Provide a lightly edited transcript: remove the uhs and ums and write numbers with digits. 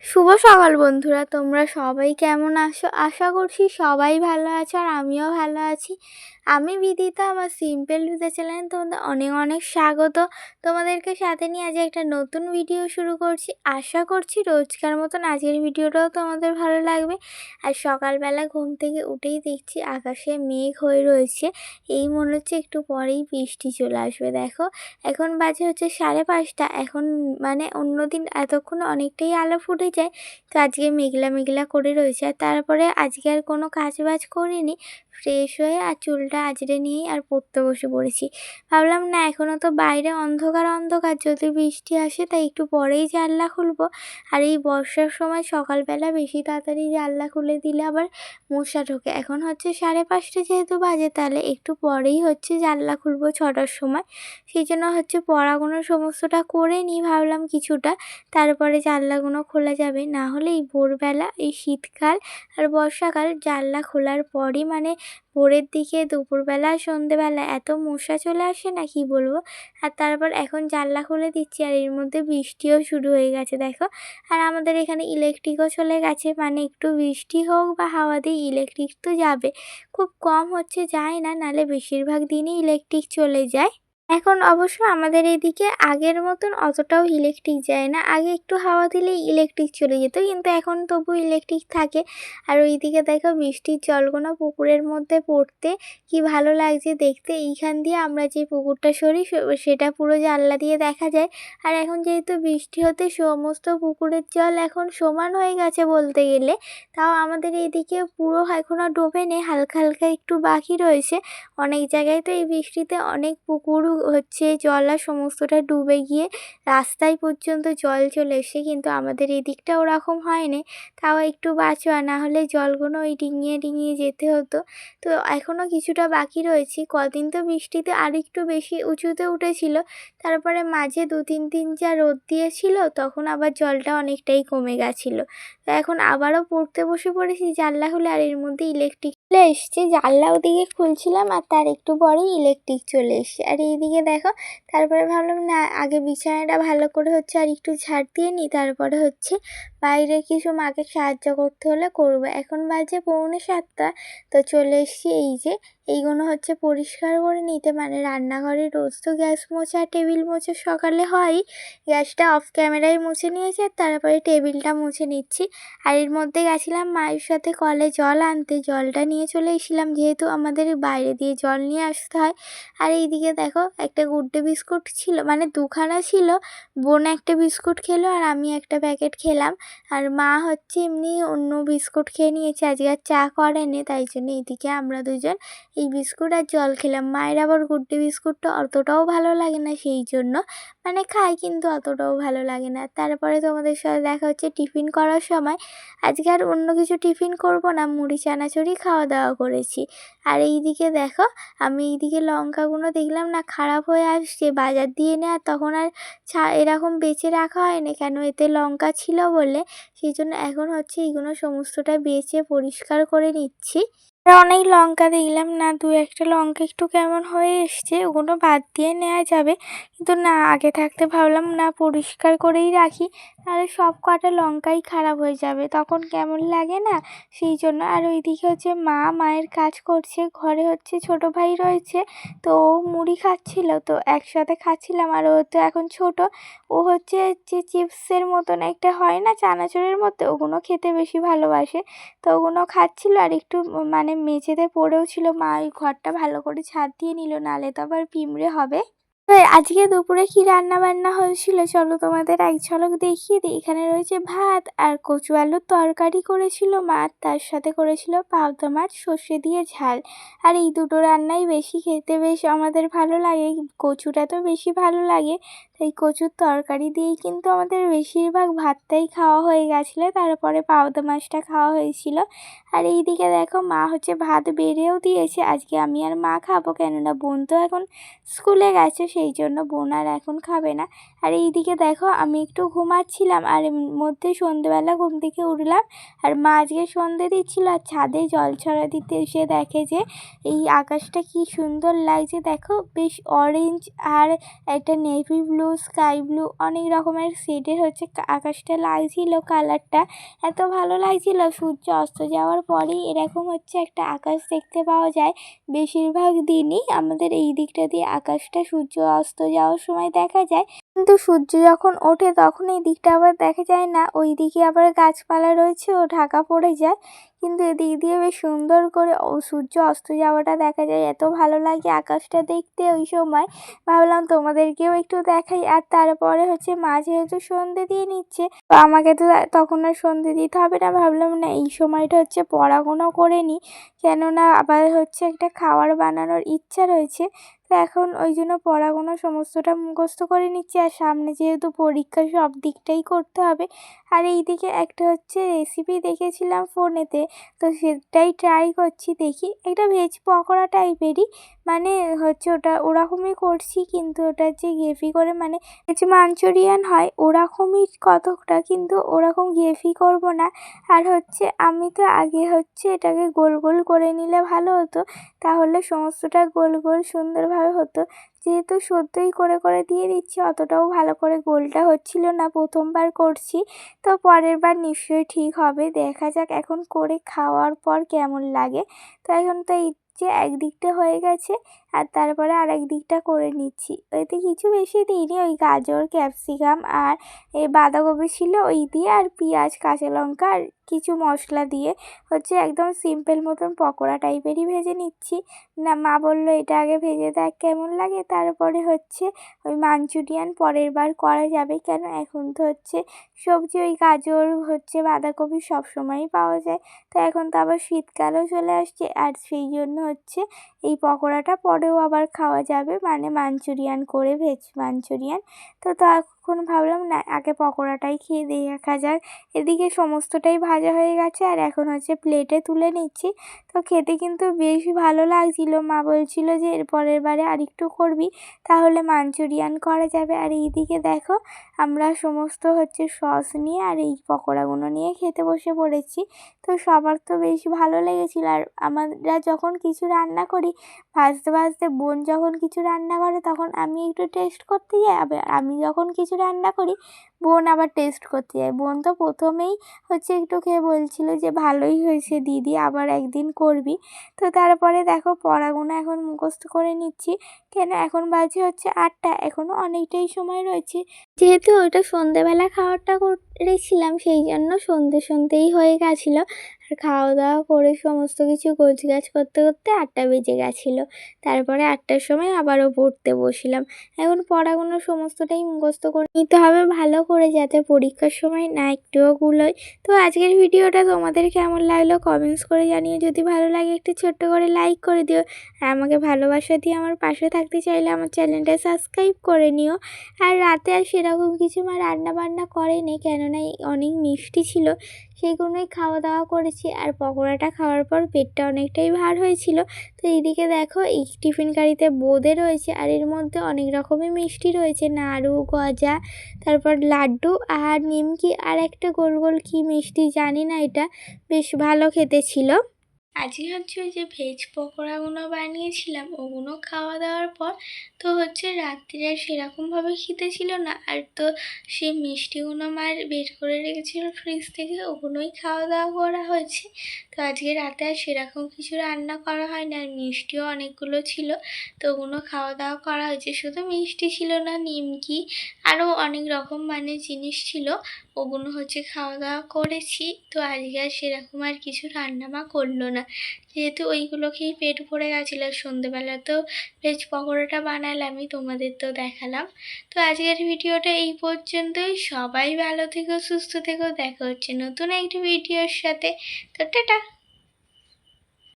শুভ সকাল বন্ধুরা, তোমরা সবাই কেমন আছো? আশা করছি সবাই ভালো আছো আর আমিও ভালো আছি। আমি বিদিতা, আমার সিম্পল বিদিতা চ্যানেলে তোমাদের অনেক অনেক স্বাগত। তোমাদেরকে সাথে নিয়ে আজ একটা নতুন ভিডিও শুরু করছি। আশা করছি রোজকার মতন আজকের ভিডিওটাও তোমাদের ভালো লাগবে। আর সকালবেলা ঘুম থেকে উঠেই দেখছি আকাশে মেঘ হয়ে রয়েছে। এই মনে হচ্ছে একটু পরেই বৃষ্টি চলে আসবে। দেখো এখন বাজে হচ্ছে 5:30। এখন মানে অন্যদিন এতক্ষণ অনেকটাই আলো ফুটে যায়, তো আজকে মেঘলা মেঘলা করে রয়েছে। আর তারপরে আজকে আর কোনো কাজ বাজ করিনি, ফ্রেশ হয়ে আর চুলটা আঁচড়ে নিয়েই আর পড়তে বসে পড়েছি। ভাবলাম না, এখনও তো বাইরে অন্ধকার অন্ধকার, যদি বৃষ্টি আসে তাই একটু পরেই জানলা খুলবো। আর এই বর্ষার সময় সকালবেলা বেশি তাড়াতাড়ি জানলা খুলে দিলে আবার মশা ঢোকে। এখন হচ্ছে 5:30 যেহেতু বাজে, তাহলে একটু পরেই হচ্ছে জানলা খুলবো 6টার সময়। সেই জন্য হচ্ছে পড়াগুলো সমস্তটা করে নিই, ভাবলাম কিছুটা, তারপরে জানলাগুলো খোলা যাবে। না হলে এই ভোরবেলা এই শীতকাল আর বর্ষাকাল জানলা খোলার পরই মানে ভোরের দিকে, দুপুরবেলা, সন্ধেবেলা এত মশা চলে আসে না কি বলবো। আর তারপর এখন জানলা খুলে দিচ্ছি আর এর মধ্যে বৃষ্টিও শুরু হয়ে গেছে দেখো। আর আমাদের এখানে ইলেকট্রিকও চলে গেছে, মানে একটু বৃষ্টি হোক বা হাওয়া দিয়ে ইলেকট্রিক তো যাবে। খুব কম হচ্ছে যায় না, নাহলে বেশিরভাগ দিনই ইলেকট্রিক চলে যায়। এখন অবশ্য আমাদের এদিকে আগের মতন অতটাও ইলেকট্রিক যায় না। আগে একটু হাওয়া দিলেই ইলেকট্রিক চলে যেত, কিন্তু এখন তবু ইলেকট্রিক থাকে। আর ওইদিকে দেখো বৃষ্টির জলগুলো পুকুরের মধ্যে পড়তে কি ভালো লাগছে দেখতে। এইখান দিয়ে আমরা যে পুকুরটা সরি সেটা পুরো জানলা দিয়ে দেখা যায়। আর এখন যেহেতু বৃষ্টি হতে সমস্ত পুকুরের জল এখন সমান হয়ে গেছে বলতে গেলে, তাও আমাদের এইদিকে পুরো এখনও ডোবেনি, হালকা হালকা একটু বাকি রয়েছে। অনেক জায়গায় তো এই বৃষ্টিতে অনেক পুকুর হচ্ছে জল আর সমস্তটা ডুবে গিয়ে রাস্তায় পর্যন্ত জল চলে এসে, কিন্তু আমাদের এদিকটা ওরকম হয়নি। তাও একটু বাঁচোয়া, না হলে জলগুলো ওই ডিঙিয়ে ডিঙিয়ে যেতে হতো। তো এখনও কিছুটা বাকি রয়েছে। কদিন তো বৃষ্টিতে আর একটু বেশি উঁচুতে উঠেছিল, তারপরে মাঝে 2-3 দিন যা রোদ দিয়েছিল তখন আবার জলটা অনেকটাই কমে গেছিলো। তো এখন আবারও পড়তে বসে পড়েছি জানলা খুলে, আর এর মধ্যে ইলেকট্রিক চলে এসছে। জানলা ওদিকে খুলছিলাম আর তার একটু পরেই ইলেকট্রিক চলে এসছে। আর এইদিকে দেখো, তারপরে ভাবলাম না, আগে বিছানাটা ভালো করে হচ্ছে আর একটু ঝাড় দিয়ে নিই, তারপরে হচ্ছে বাইরে কিছু মাকে সাহায্য করতে হলে করবো। এখন বাজে 6:45। তো চলে এসছি এই যে এইগুলো হচ্ছে পরিষ্কার করে নিতে, মানে রান্নাঘরে রোজ তো গ্যাস মোছা টেবিল মোছা সকালে হয়। গ্যাসটা অফ ক্যামেরায় মুছে নিয়েছি আর তারপরে টেবিলটা মুছে নিচ্ছি। আর এর মধ্যে গেছিলাম মায়ের সাথে কলে জল আনতে, জলটা নিয়ে চলে এসেছিলাম যেহেতু আমাদের বাইরে দিয়ে জল নিয়ে আসতে হয়। আর এইদিকে দেখো একটা গুড্ডে বিস্কুট ছিল, মানে দুখানা ছিল। বোন একটা বিস্কুট খেলো আর আমি একটা প্যাকেট খেলাম। আর মা হচ্ছে এমনি অন্য বিস্কুট খেয়ে নিয়েছে, আজকে আর চা করেনি, তাই জন্য এইদিকে আমরা দুজন এই বিস্কুট আর জল খেলাম। মায়ের আবার গুড্ডে বিস্কুটটা অতটাও ভালো লাগে না, সেই জন্য মানে খাই, কিন্তু অতটাও ভালো লাগে না। তারপরে তোমাদের সাথে দেখা হচ্ছে টিফিন করার সময়। আজকে আর অন্য কিছু টিফিন করব না, মুড়ি চানাচুরি খাওয়া দাওয়া করেছি। আর এইদিকে দেখো, আমি এইদিকে লঙ্কাগুলো দেখলাম না খারাপ হয়ে আসছে, বাজার দিয়ে নেওয়া তখন আর এরকম বেঁচে রাখা হয়নি, কেন এতে লঙ্কা ছিল বলে। সেই জন্য এখন হচ্ছে এইগুলো সমস্তটা বেছে পরিষ্কার করে নিচ্ছি। আর অনেক লঙ্কা দেখলাম না, 2-1টা লঙ্কা একটু কেমন হয়ে এসছে, ওগুলো বাদ দিয়ে নেওয়া যাবে। কিন্তু না, আগে থাকতে ভাবলাম না পরিষ্কার করেই রাখি, নাহলে সব কটা লঙ্কাই খারাপ হয়ে যাবে, তখন কেমন লাগে না, সেই জন্য। আর ওইদিকে হচ্ছে মায়ের কাজ করছে, ঘরে হচ্ছে ছোটো ভাই রয়েছে, তো ও মুড়ি খাচ্ছিল, তো একসাথে খাচ্ছিলাম। আর ও তো এখন ছোট, ও হচ্ছে যে চিপসের মতন একটা হয় না চানাচুরের মধ্যে, ওগুলো খেতে বেশি ভালোবাসে। তো ওগুলো খাচ্ছিল আর একটু মানে মেঝেতে পড়েও ছিল। মা ওই ঘরটা ভালো করে ছাদ দিয়ে নিল, নাহলে তো আবার পিঁমড়ে হবে। তো আজকে দুপুরে কি রান্না বান্না হয়েছিল চলো তোমাদের এক ঝলক দেখিয়ে দিই। এখানে রয়েছে ভাত আর কচু আলুর তরকারি করেছিল মা, তার সাথে করেছিল পাবদা মাছ সর্ষে দিয়ে ঝাল। আর এই দুটো রান্নাই বেশি খেতে বেশ আমাদের ভালো লাগে, কচুটা তো বেশি ভালো লাগে, তাই কচুর তরকারি দিয়েই কিন্তু আমাদের বেশিরভাগ ভাতটাই খাওয়া হয়ে গেছিলো, তারপরে পাবদা মাছটা খাওয়া হয়েছিল। আর এইদিকে দেখো মা হচ্ছে ভাত বেড়েও দিয়েছে, আজকে আমি আর মা খাবো, কেননা বোন তো এখন স্কুলে গেছে, সেই জন্য বোন আর এখন খাবে না। আর এইদিকে দেখো আমি একটু ঘুমাচ্ছিলাম, আর এর মধ্যে সন্ধেবেলা ঘুম থেকে উঠলাম, আর মা আজকে সন্ধে দিচ্ছিল আর ছাদে জল ছড়া দিতে এসে দেখে যে এই আকাশটা কি সুন্দর লাগছে দেখো, বেশ অরেঞ্জ আর একটা নেভি ব্লু স্কাই ব্লু অনেক রকমের শেডের হচ্ছে আকাশটা লাগছিল। কালারটা এত ভালো লাগছিল, সূর্য অস্ত যাওয়ার পরেই এরকম হচ্ছে একটা আকাশ দেখতে পাওয়া যায়। বেশিরভাগ দিনই আমাদের এই দিকটা দিয়ে আকাশটা সূর্য অস্ত যাওয়ার সময় দেখা যায়, কিন্তু সূর্য যখন ওঠে তখন এই দিকটা আবার দেখা যায় না। ওই দিকে আবার গাছপালা রয়েছে, ও ঢাকা পড়ে যায়, কিন্তু এদিক দিয়ে বেশ সুন্দর করে সূর্য অস্ত যাওয়াটা দেখা যায়। এত ভালো লাগে আকাশটা দেখতে ওই সময়। ভাবলাম তোমাদেরকেও একটু দেখাই। আর তারপরে হচ্ছে মা যেহেতু সন্ধে দিয়ে নিচ্ছে, তো আমাকে তো তখন আর সন্ধে দিতে হবে না, ভাবলাম না এই সময়টা হচ্ছে পড়াগুনো করে নিই, কেননা আবার হচ্ছে একটা খাবার বানানোর ইচ্ছা রয়েছে। তো এখন ওই জন্য পড়াগুনো সমস্তটা মুখস্থ করে নিচ্ছি। আর সামনে যেহেতু পরীক্ষা, সব দিকটাই করতে হবে। আর এইদিকে একটা হচ্ছে রেসিপি দেখেছিলাম ফোনেতে, তো সেটাই ট্রাই করছি। দেখি একটা ভেজ পকোড়া টাইপেরই, মানে হচ্ছে ওটা ওরকমই করছি, কিন্তু ওটা যে গ্রেভি করে মানে ভেজ মাঞ্চুরিয়ান হয় ওরকমই কতকটা, কিন্তু ওরকম গ্রেভি করব না। আর হচ্ছে আমি তো আগে হচ্ছে এটাকে গোল গোল করে নিলে ভালো হতো, তাহলে সমস্তটা গোল গোল সুন্দরভাবে হতো। যেহেতু সদ্যই করে করে দিয়ে দিচ্ছি, অতটাও ভালো করে গোলটা হচ্ছিল না, প্রথমবার করছি। তো পরের বার নিশ্চয়ই ঠিক হবে, দেখা যাক এখন করে খাওয়ার পর কেমন লাগে। তো এখন তো এই যে একদিকটা হয়ে গেছে, আর তারপরে আরেক দিকটা করে নিচ্ছি। এতে কিছু বেশি দিইনি, ওই গাজর, ক্যাপসিকাম আর এই বাঁধাকপি ছিল ওই দিয়ে, আর পেঁয়াজ, কাঁচা লঙ্কা আর কিছু মশলা দিয়ে হচ্ছে একদম সিম্পল মতন পকোড়া টাইপেরই ভেজে নিচ্ছি। না, মা বললো এটা আগে ভেজে দেখ কেমন লাগে, তারপরে হচ্ছে ওই মাঞ্চুরিয়ান পরের বার করা যাবে। কেন এখন তো হচ্ছে সবজি ওই গাজর হচ্ছে বাঁধাকপি সব সময়ই পাওয়া যায়। তো এখন তো আবার শীতকালও চলে আসছে, আর সেই জন্য হচ্ছে এই পকোড়াটা পরেও আবার খাওয়া যাবে, মানে মাঞ্চুরিয়ান করে, ভেজ মাঞ্চুরিয়ান। তো তখন ভাবলাম না আগে পকোড়াটাই খেয়ে দেখা যাক। এদিকে সমস্তটাই ভাজা হয়ে গেছে, আর এখন হচ্ছে প্লেটে তুলে নিচ্ছি। তো খেতে কিন্তু বেশ ভালো লাগছিল। মা বলছিল যে এর পরের বারে আরেকটু করবি, তাহলে মাঞ্চুরিয়ান করা যাবে। আর এইদিকে দেখো আমরা সমস্ত হচ্ছে সস নিয়ে আর এই পকোড়াগুলো নিয়ে খেতে বসে পড়েছি। তো সবার তো বেশ ভালো লেগেছিল। আর আমরা যখন কিছু রান্না করি, ভাজতে ভাজতে বোন যখন কিছু রান্না করে তখন আমি একটু টেস্ট করতে যাই, আবার আমি যখন কিছু রান্না করি বোন আবার টেস্ট করতে যায়। বোন তো প্রথমেই হচ্ছে একটু খেয়ে বলছিল যে ভালোই হয়েছে দিদি, আবার একদিন করবি। তো তারপরে দেখো পড়াগুলো এখন মুখস্থ করে নিচ্ছি। কেন এখন বাজে হচ্ছে 8টা, এখনও অনেকটাই সময় রয়েছে। যেহেতু ওইটা সন্ধেবেলা খাওয়াটা করেছিলাম, সেই জন্য সন্ধেই হয়ে গেছিলো। আর খাওয়া দাওয়া করে সমস্ত কিছু গোছগাছ করতে করতে 8টা বেজে গেছিলো। তারপরে 8টার সময় আবারও পড়তে বসলাম। এখন পড়াগুলো সমস্তটাই মুখস্থ করে নিতে হবে ভালো করে, যাতে পরীক্ষার সময় না একটুও ভুলোয়। তো আজকের ভিডিওটা তোমাদের কেমন লাগলো কমেন্টস করে জানিও। যদি ভালো লাগে একটু ছোট্ট করে লাইক করে দিও। আর আমাকে ভালোবাসা দিয়ে আমার পাশে থাকতে চাইলে আমার চ্যানেলটা সাবস্ক্রাইব করে নিও। আর রাতে আর সেরকম কিছু মা রান্না বান্না করেনি, কেননা অনেক মিষ্টি ছিল, সেইগুলোই খাওয়া দাওয়া করেছি। আর পকোড়াটা খাওয়ার পর পেটটা অনেকটাই ভার হয়েছিল। তো এইদিকে দেখো এই টিফিন কারিতে বোঁদে রয়েছে, আর এর মধ্যে অনেক রকমের মিষ্টি রয়েছে, নাড়ু, গজা, তারপর লাড্ডু আর নিমকি, আর একটা গোল গোল কী মিষ্টি জানি না, এটা বেশ ভালো খেতে ছিল। আজকে হচ্ছে ওই যে ভেজ পকোড়াগুলো বানিয়েছিলাম, ওগুলো খাওয়া দাওয়ার পর তো হচ্ছে রাত্রে আর সেরকমভাবে খেতে ছিল না। আর তো সেই মিষ্টিগুলো মার বের করে রেখেছিল ফ্রিজ থেকে, ওগুলোই খাওয়া দাওয়া করা হয়েছে। তো আজকে রাতে আর সেরকম কিছু রান্না করা হয় না, আর মিষ্টিও অনেকগুলো ছিল, তো ওগুলো খাওয়া দাওয়া করা হয়েছে। শুধু মিষ্টি ছিল না, নিমকি আরও অনেক রকম মানে জিনিস ছিল, ওগুলো হচ্ছে খাওয়া দাওয়া করেছি। তো আজকে আর সেরকম আর কিছু রান্না মা করলো না, যেহেতু ওইগুলো খেয়েই পেট ভরে গেছিলো। সন্ধেবেলা তো ভেজ পকোড়াটা বানালামই, তোমাদের তো দেখালাম। তো আজকের ভিডিওটা এই পর্যন্তই। সবাই ভালো থেকো, সুস্থ থেকো, দেখা হচ্ছে নতুন একটি ভিডিওর সাথে। তো টাটা।